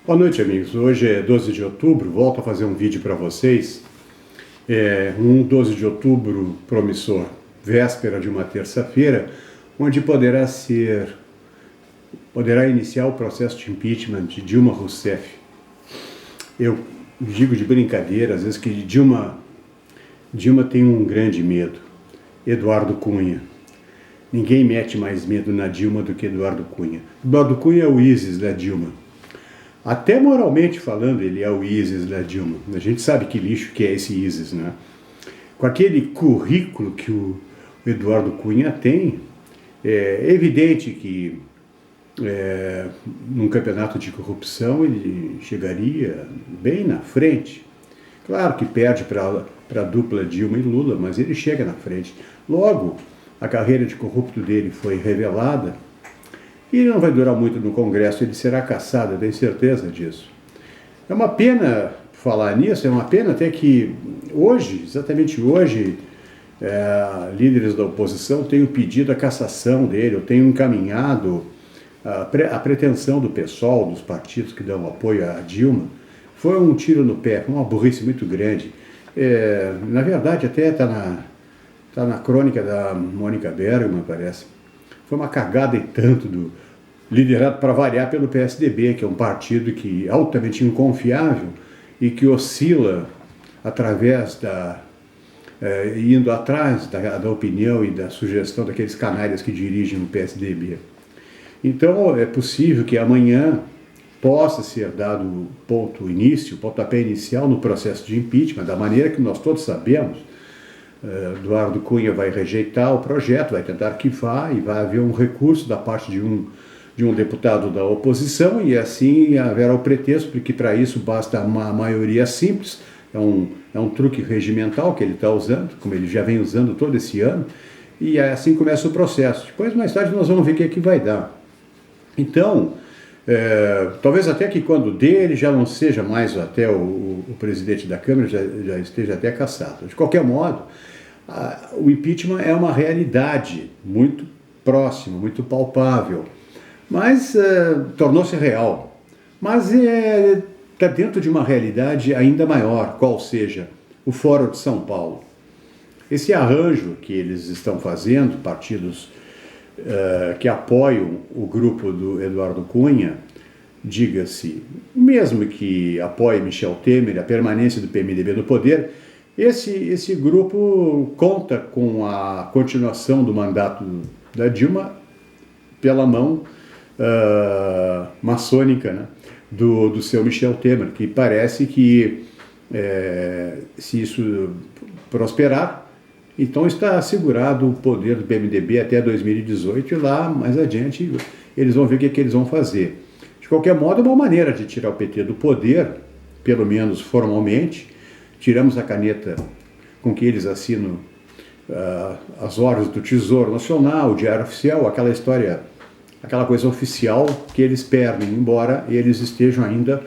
Boa noite, amigos. Hoje é 12 de outubro, volto a fazer um vídeo para vocês. Um 12 de outubro promissor, véspera de uma terça-feira, onde poderá iniciar o processo de impeachment de Dilma Rousseff. Eu digo de brincadeira, às vezes, que Dilma tem um grande medo, Eduardo Cunha. Ninguém mete mais medo na Dilma do que Eduardo Cunha. Eduardo Cunha é o ISIS da Dilma. Até moralmente falando, ele é o ISIS da Dilma. A gente sabe que lixo que é esse ISIS, né? Com aquele currículo que o Eduardo Cunha tem, é evidente que num campeonato de corrupção ele chegaria bem na frente. Claro que perde para a dupla Dilma e Lula, mas ele chega na frente. Logo, a carreira de corrupto dele foi revelada. E não vai durar muito no Congresso, ele será cassado, eu tenho certeza disso. É uma pena falar nisso, é uma pena até que hoje, exatamente hoje, líderes da oposição tenham pedido a cassação dele, ou tenham encaminhado a pretensão do PSOL, dos partidos que dão apoio a Dilma. Foi um tiro no pé, uma burrice muito grande. Na verdade, até está na crônica da Mônica Bergman, parece. Foi uma cagada e tanto, liderado para variar pelo PSDB, que é um partido que é altamente inconfiável e que oscila indo atrás da opinião e da sugestão daqueles canalhas que dirigem o PSDB. Então é possível que amanhã possa ser dado o pontapé inicial no processo de impeachment, da maneira que nós todos sabemos. Eduardo Cunha vai rejeitar o projeto, vai tentar arquivar e vai haver um recurso da parte de um deputado da oposição e assim haverá o pretexto, porque para isso basta uma maioria simples, é um truque regimental que ele está usando, como ele já vem usando todo esse ano, e assim começa o processo. Depois, mais tarde, nós vamos ver o que é que vai dar. Então, talvez até que quando dele já não seja mais até o presidente da Câmara, já esteja até cassado. De qualquer modo, o impeachment é uma realidade muito próxima, muito palpável, mas tornou-se real. Mas está dentro de uma realidade ainda maior, qual seja o Fórum de São Paulo. Esse arranjo que eles estão fazendo, partidos que apoiam o grupo do Eduardo Cunha, diga-se, mesmo que apoie Michel Temer, a permanência do PMDB no poder, esse grupo conta com a continuação do mandato da Dilma pela mão maçônica, né, do seu Michel Temer, que parece que se isso prosperar, então está assegurado o poder do PMDB até 2018 e lá, mais adiante, eles vão ver o que eles vão fazer. De qualquer modo, é uma maneira de tirar o PT do poder, pelo menos formalmente. Tiramos a caneta com que eles assinam as ordens do Tesouro Nacional, o Diário Oficial, aquela história, aquela coisa oficial que eles perdem, embora eles estejam ainda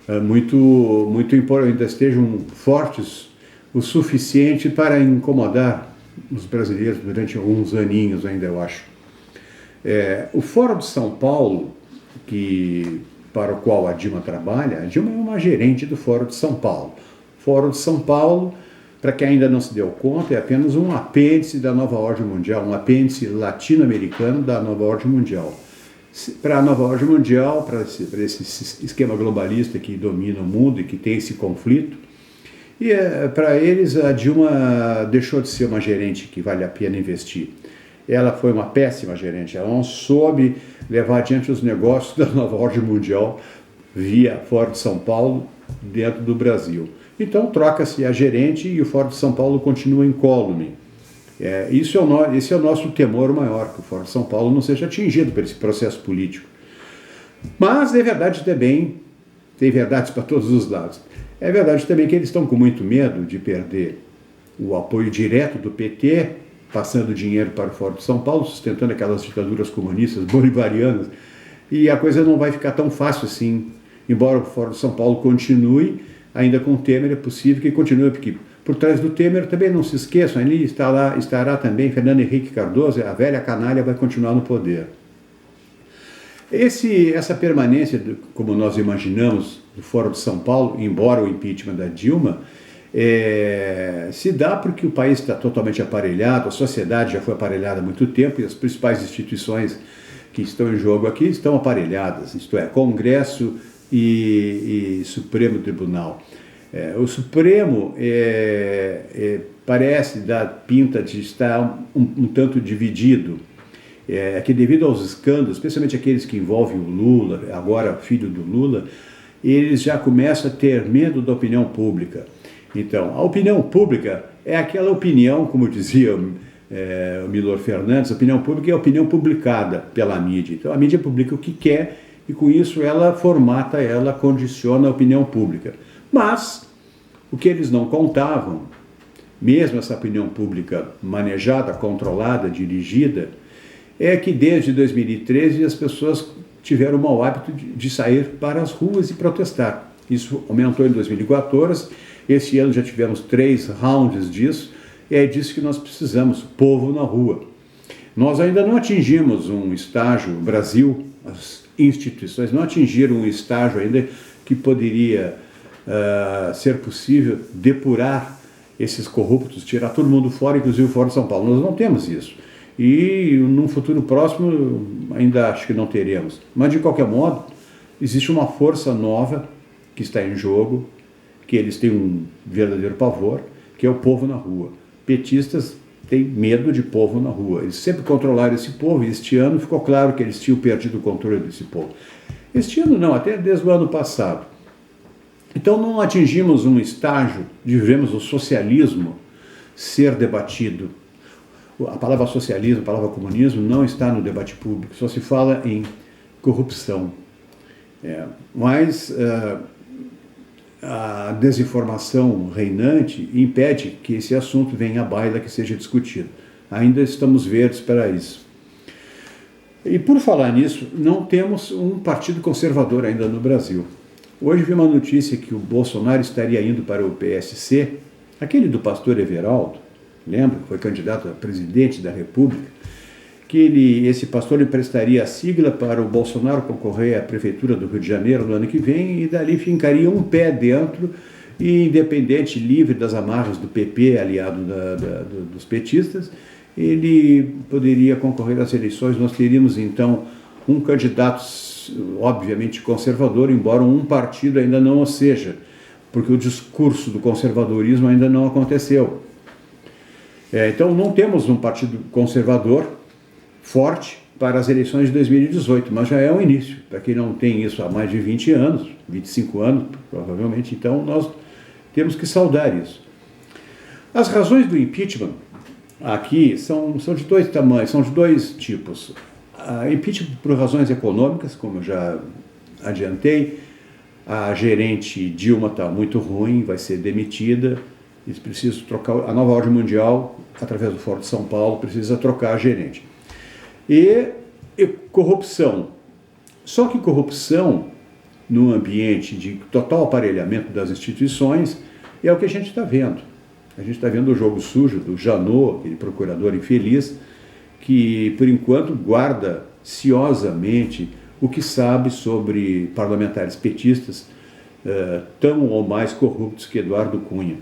ainda estejam fortes o suficiente para incomodar os brasileiros durante alguns aninhos ainda, eu acho. O Fórum de São Paulo, para o qual a Dilma trabalha, a Dilma é uma gerente do Fórum de São Paulo. O Fórum de São Paulo, para quem ainda não se deu conta, é apenas um apêndice da nova ordem mundial, um apêndice latino-americano da nova ordem mundial. Para a nova ordem mundial, para esse esquema globalista que domina o mundo e que tem esse conflito, e para eles a Dilma deixou de ser uma gerente que vale a pena investir. Ela foi uma péssima gerente, ela não soube levar adiante os negócios da nova ordem mundial via Fórum de São Paulo dentro do Brasil. Então troca-se a gerente e o Fórum de São Paulo continua incólume. Esse é o nosso temor maior, que o Fórum de São Paulo não seja atingido por esse processo político. Mas é verdade também, tem verdades para todos os lados. É verdade também que eles estão com muito medo de perder o apoio direto do PT, passando dinheiro para o Fórum de São Paulo, sustentando aquelas ditaduras comunistas bolivarianas, e a coisa não vai ficar tão fácil assim. Embora o Fórum de São Paulo continue, ainda com o Temer é possível que continue, porque por trás do Temer também não se esqueçam, ali estará também Fernando Henrique Cardoso, a velha canalha vai continuar no poder. Essa permanência, como nós imaginamos, do Fórum de São Paulo, embora o impeachment da Dilma, se dá porque o país está totalmente aparelhado, a sociedade já foi aparelhada há muito tempo e as principais instituições que estão em jogo aqui estão aparelhadas, isto é, Congresso e Supremo Tribunal. O Supremo parece dar pinta de estar um tanto dividido, que devido aos escândalos, especialmente aqueles que envolvem o Lula, agora filho do Lula, eles já começam a ter medo da opinião pública. Então, a opinião pública é aquela opinião, como dizia o Milor Fernandes, a opinião pública é a opinião publicada pela mídia. Então, a mídia publica o que quer e, com isso, ela formata, ela condiciona a opinião pública. Mas, o que eles não contavam, mesmo essa opinião pública manejada, controlada, dirigida, é que desde 2013 as pessoas tiveram o mau hábito de sair para as ruas e protestar. Isso aumentou em 2014, esse ano já tivemos 3 rounds disso, e é disso que nós precisamos, povo na rua. Nós ainda não atingimos um estágio, o Brasil, as instituições não atingiram um estágio ainda que poderia ser possível depurar esses corruptos, tirar todo mundo fora, inclusive fora de São Paulo. Nós não temos isso. E num futuro próximo ainda acho que não teremos. Mas de qualquer modo, existe uma força nova que está em jogo, que eles têm um verdadeiro pavor, que é o povo na rua. Petistas têm medo de povo na rua. Eles sempre controlaram esse povo e este ano ficou claro que eles tinham perdido o controle desse povo. Este ano não, até desde o ano passado. Então não atingimos um estágio de vermos o socialismo ser debatido. A palavra socialismo, a palavra comunismo não está no debate público, só se fala em corrupção. Mas a desinformação reinante impede que esse assunto venha à baila, que seja discutido. Ainda estamos verdes para isso. E por falar nisso, não temos um partido conservador ainda no Brasil. Hoje vi uma notícia que o Bolsonaro estaria indo para o PSC, aquele do pastor Everaldo, lembra, que foi candidato a presidente da República, que esse pastor emprestaria a sigla para o Bolsonaro concorrer à Prefeitura do Rio de Janeiro no ano que vem e dali fincaria um pé dentro e, independente, livre das amarras do PP, aliado dos petistas, ele poderia concorrer às eleições. Nós teríamos, então, um candidato, obviamente, conservador, embora um partido ainda não o seja, porque o discurso do conservadorismo ainda não aconteceu. Então, não temos um partido conservador forte para as eleições de 2018, mas já é um início. Para quem não tem isso há mais de 20 anos, 25 anos, provavelmente, então nós temos que saudar isso. As razões do impeachment aqui são de dois tamanhos, são de dois tipos. Impeachment por razões econômicas, como eu já adiantei, a gerente Dilma está muito ruim, vai ser demitida, eles precisam trocar, a nova ordem mundial, através do Fórum de São Paulo, precisa trocar a gerente. E corrupção. Só que corrupção, num ambiente de total aparelhamento das instituições, é o que a gente está vendo. A gente está vendo o jogo sujo do Janot, aquele procurador infeliz, que, por enquanto, guarda ciosamente o que sabe sobre parlamentares petistas tão ou mais corruptos que Eduardo Cunha.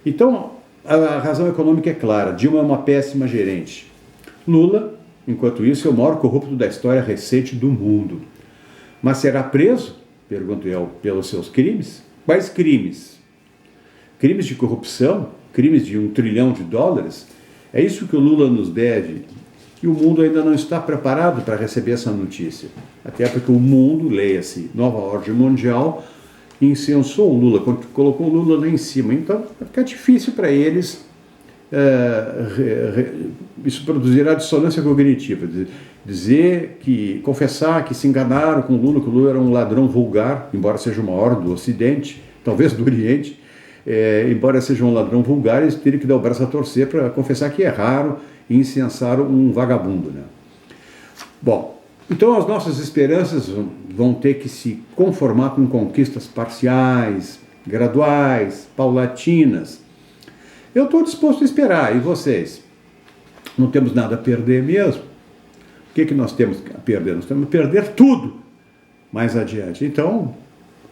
Então, a razão econômica é clara. Dilma é uma péssima gerente. Lula, enquanto isso, é o maior corrupto da história recente do mundo. Mas será preso? Pergunto eu, pelos seus crimes? Quais crimes? Crimes de corrupção? Crimes de $1 trilhão? É isso que o Lula nos deve. E o mundo ainda não está preparado para receber essa notícia. Até porque o mundo, leia-se, nova ordem mundial, incensou o Lula, colocou o Lula lá em cima. Então, vai ficar difícil para eles, isso produzirá dissonância cognitiva. Confessar que se enganaram com o Lula, que o Lula era um ladrão vulgar, embora seja o maior do Ocidente, talvez do Oriente, embora seja um ladrão vulgar, eles teriam que dar o braço a torcer para confessar que erraram e incensaram um vagabundo, né? Bom, então as nossas esperanças vão ter que se conformar com conquistas parciais, graduais, paulatinas. Eu estou disposto a esperar, e vocês? Não temos nada a perder mesmo. O que nós temos a perder? Nós temos a perder tudo mais adiante. Então,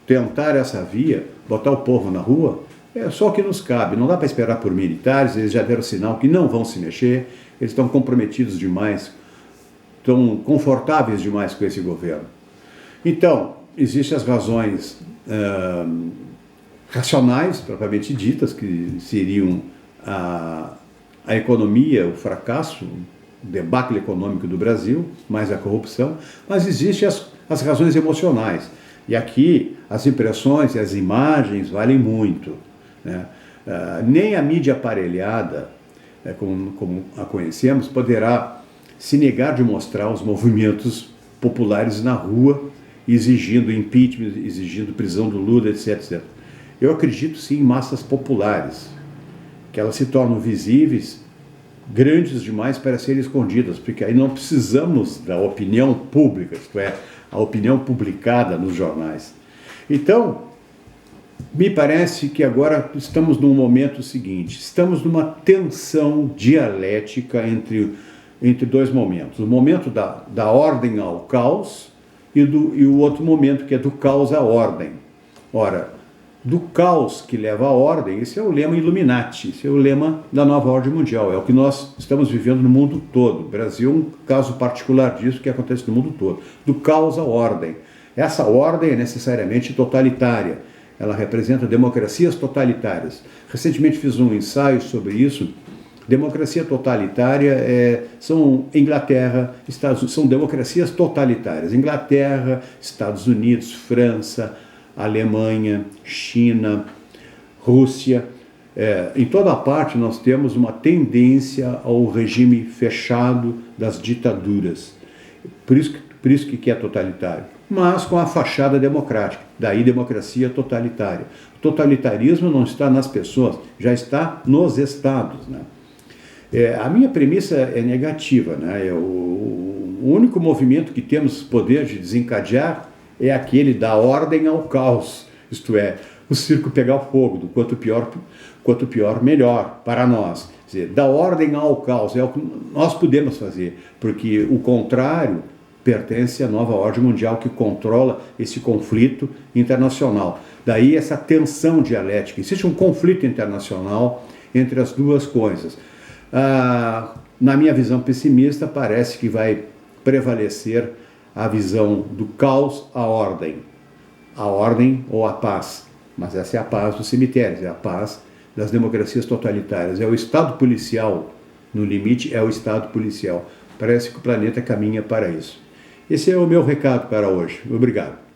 tentar essa via, botar o povo na rua, é só o que nos cabe. Não dá para esperar por militares, eles já deram sinal que não vão se mexer, eles estão comprometidos demais, estão confortáveis demais com esse governo. Então, existem as razões racionais, propriamente ditas, que seriam a economia, o fracasso, o debacle econômico do Brasil, mais a corrupção, mas existem as razões emocionais. E aqui as impressões e as imagens valem muito, né? Nem a mídia aparelhada, como a conhecemos, poderá se negar de mostrar os movimentos populares na rua, exigindo impeachment, exigindo prisão do Lula, etc, etc. Eu acredito sim em massas populares, que elas se tornam visíveis, grandes demais para serem escondidas, porque aí não precisamos da opinião pública, isto é, a opinião publicada nos jornais. Então, me parece que agora estamos num momento seguinte, estamos numa tensão dialética entre dois momentos. O momento da ordem ao caos e o outro momento que é do caos à ordem. Ora, do caos que leva à ordem, esse é o lema Illuminati, esse é o lema da nova ordem mundial, é o que nós estamos vivendo no mundo todo. O Brasil é um caso particular disso que acontece no mundo todo. Do caos à ordem. Essa ordem é necessariamente totalitária, ela representa democracias totalitárias. Recentemente fiz um ensaio sobre isso. Democracia totalitária são Inglaterra, são democracias totalitárias. Inglaterra, Estados Unidos, França, Alemanha, China, Rússia. Em toda parte nós temos uma tendência ao regime fechado das ditaduras. Por isso que é totalitário. Mas com a fachada democrática, daí democracia totalitária. O totalitarismo não está nas pessoas, já está nos estados, né? A minha premissa é negativa, né? O único movimento que temos poder de desencadear é aquele da ordem ao caos, isto é, o circo pegar fogo, do quanto pior, melhor para nós. Quer dizer, da ordem ao caos é o que nós podemos fazer, porque o contrário pertence à nova ordem mundial que controla esse conflito internacional. Daí essa tensão dialética. Existe um conflito internacional entre as duas coisas. Na minha visão pessimista, parece que vai prevalecer a visão do caos à ordem. A ordem ou a paz. Mas essa é a paz dos cemitérios, é a paz das democracias totalitárias. É o Estado policial, no limite, é o Estado policial. Parece que o planeta caminha para isso. Esse é o meu recado para hoje. Obrigado.